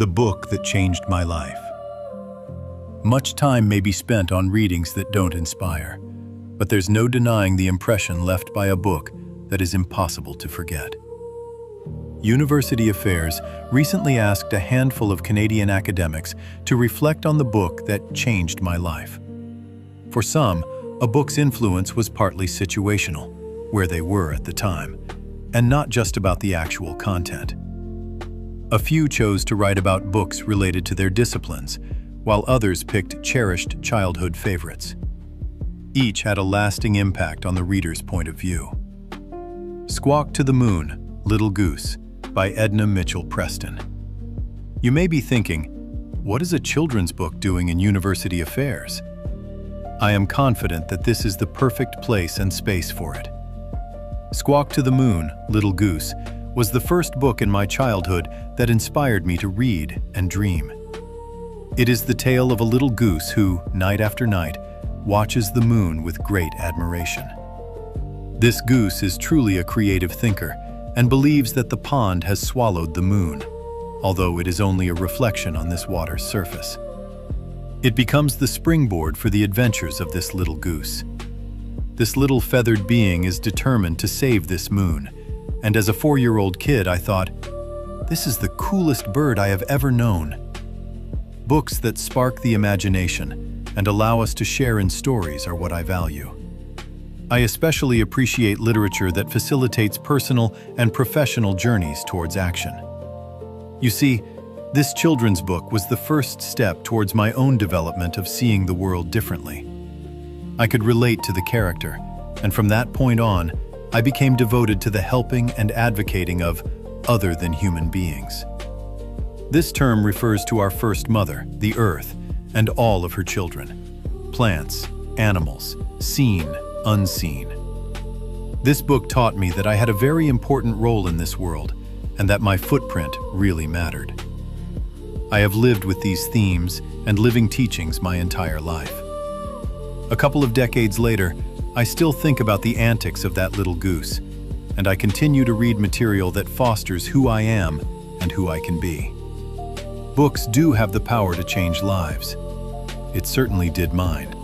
The book that changed my life. Much time may be spent on readings that don't inspire, but there's no denying the impression left by a book that is impossible to forget. University Affairs recently asked a handful of Canadian academics to reflect on the book that changed my life. For some, a book's influence was partly situational, where they were at the time, and not just about the actual content. A few chose to write about books related to their disciplines, while others picked cherished childhood favorites. Each had a lasting impact on the reader's point of view. Squawk to the Moon, Little Goose, by Edna Mitchell Preston. You may be thinking, what is a children's book doing in University Affairs? I am confident that this is the perfect place and space for it. Squawk to the Moon, Little Goose was the first book in my childhood that inspired me to read and dream. It is the tale of a little goose who, night after night, watches the moon with great admiration. This goose is truly a creative thinker and believes that the pond has swallowed the moon, although it is only a reflection on this water's surface. It becomes the springboard for the adventures of this little goose. This little feathered being is determined to save this moon, and as a 4-year-old kid, I thought, this is the coolest bird I have ever known. Books that spark the imagination and allow us to share in stories are what I value. I especially appreciate literature that facilitates personal and professional journeys towards action. You see, this children's book was the first step towards my own development of seeing the world differently. I could relate to the character, and from that point on, I became devoted to the helping and advocating of other than human beings. This term refers to our first mother, the Earth, and all of her children. Plants, animals, seen, unseen. This book taught me that I had a very important role in this world, and that my footprint really mattered. I have lived with these themes and living teachings my entire life. A couple of decades later, I still think about the antics of that little goose, and I continue to read material that fosters who I am and who I can be. Books do have the power to change lives. It certainly did mine.